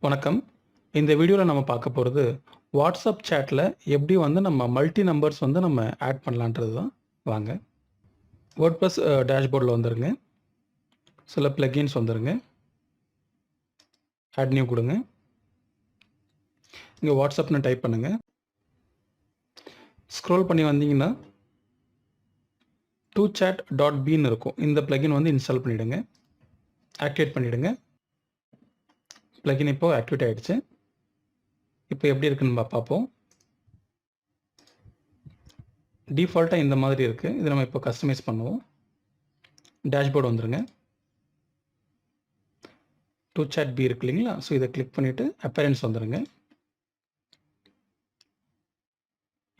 வணக்கம். இந்த வீடியோவில் நம்ம பார்க்க போகிறது வாட்ஸ்அப் சேட்டில் எப்படி வந்து நம்ம மல்டி நம்பர்ஸ் வந்து நம்ம ஆட் பண்ணலான்றது தான். வாங்க. வேர்ட்ப்ரெஸ் டேஷ்போர்டில் வந்துருங்க. சில பிளகின்ஸ் வந்துருங்க. ஆட் நியூ கொடுங்க. இங்கே வாட்ஸ்அப்னு டைப் பண்ணுங்கள். ஸ்க்ரோல் பண்ணி வந்தீங்கன்னா டூchat.bன்னு இருக்கும். இந்த பிளகின் வந்து இன்ஸ்டால் பண்ணிவிடுங்க. ஆக்டிவேட் பண்ணிவிடுங்க. பிளகின் இப்போ ஆக்டிவேட் ஆகிடுச்சு. இப்போ எப்படி இருக்குன்னு பார்ப்போம். டிஃபால்ட்டாக இந்த மாதிரி இருக்குது. இது நம்ம இப்போ கஸ்டமைஸ் பண்ணுவோம். டேஷ்போர்டு வந்துருங்க. டூchat.b இருக்கு இல்லைங்களா? ஸோ இதை கிளிக் பண்ணிவிட்டு அப்பேரன்ஸ் வந்துடுங்க.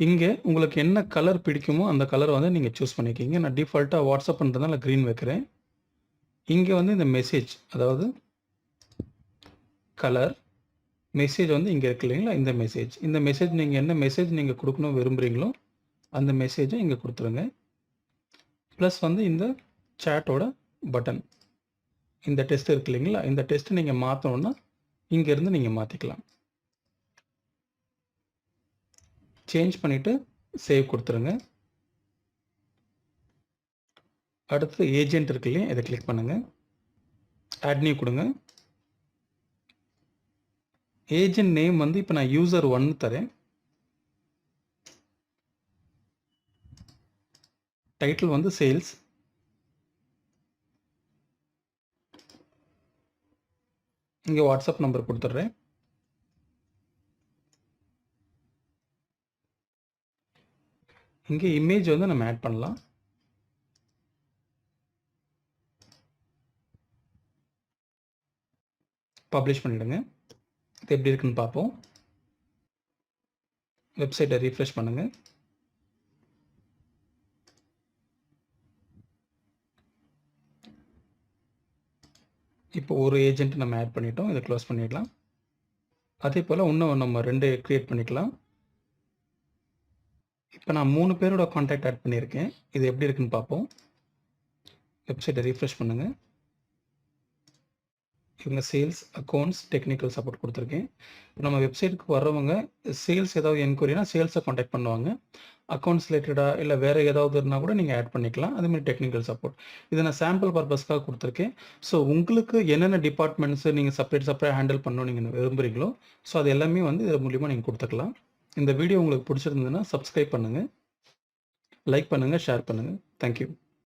இங்கே உங்களுக்கு என்ன கலர் பிடிக்குமோ அந்த கலர் வந்து நீங்கள் சூஸ் பண்ணிக்கிங்க. நான் டிஃபால்ட்டாக வாட்ஸ்அப்ன்றதுனால க்ரீன் வைக்கிறேன். இங்கே வந்து இந்த மெசேஜ், அதாவது கலர் மெசேஜ் வந்து இங்கே இருக்கு இல்லைங்களா? இந்த மெசேஜ் நீங்கள் என்ன மெசேஜ் நீங்கள் கொடுக்கணும் விரும்புகிறீங்களோ அந்த மெசேஜை இங்கே கொடுத்துருங்க. ப்ளஸ் வந்து இந்த சேட்டோட பட்டன், இந்த டெஸ்ட் இருக்கு இல்லைங்களா? இந்த டெஸ்ட்டு நீங்கள் மாற்றணுன்னா இங்கேருந்து நீங்கள் மாற்றிக்கலாம். சேஞ்ச் பண்ணிவிட்டு சேவ் கொடுத்துருங்க. அடுத்து ஏஜென்ட் இருக்கு இல்லையா? இதை கிளிக் பண்ணுங்கள். ஆட் நியூ கொடுங்க. ஏஜென்ட் நேம் வந்து இப்போ நான் யூசர் 1 தரேன். டைட்டில் வந்து சேல்ஸ். இங்கே வாட்ஸ்அப் நம்பர் கொடுத்துட்றேன். இங்கே இமேஜ் வந்து நம்ம ஆட் பண்ணலாம். பப்ளிஷ் பண்ணிவிடுங்க. இது எப்படி இருக்குன்னு பார்ப்போம். வெப்சைட்டை ரீஃப்ரெஷ் பண்ணுங்கள். இப்போ ஒரு ஏஜென்ட் நம்ம ஆட் பண்ணிட்டோம். இதை க்ளோஸ் பண்ணிடலாம். அதே போல் இன்னும் நம்ம 2 க்ரியேட் பண்ணிக்கலாம். இப்போ நான் 3 பேரோட கான்டாக்ட் ஆட் பண்ணியிருக்கேன். இது எப்படி இருக்குன்னு பார்ப்போம். வெப்சைட்டை ரீஃப்ரெஷ் பண்ணுங்கள். இவங்க சேல்ஸ், அக்கௌண்ட்ஸ், டெக்னிக்கல் சப்போர்ட் கொடுத்துருக்கேன். இப்போ நம்ம வெப்சைட்டுக்கு வர்றவங்க சேல்ஸ் ஏதாவது என்கொயரினா சேல்ஸை கான்டாக்ட் பண்ணுவாங்க. அக்கௌண்ட்ஸ் ரிலேட்டடாக இல்லை வேறு ஏதாவது இருந்தால் கூட நீங்கள் ஆட் பண்ணிக்கலாம். அதேமாதிரி டெக்னிக்கல் சப்போர்ட். இதை நான் சாம்பிள் பர்பஸ்க்காக கொடுத்துருக்கேன். ஸோ உங்களுக்கு என்னென்ன டிபார்ட்மெண்ட்ஸு நீங்கள் செப்பரேட் ஹேண்டில் பண்ணணும் நீங்கள் விரும்புகிறீங்களோ ஸோ அது எல்லாமே வந்து இது மூலிமா நீங்கள் கொடுத்துக்கலாம். இந்த வீடியோ உங்களுக்கு பிடிச்சிருந்ததுன்னா சப்ஸ்கிரைப் பண்ணுங்கள், லைக் பண்ணுங்கள், ஷேர் பண்ணுங்கள். தேங்க்யூ.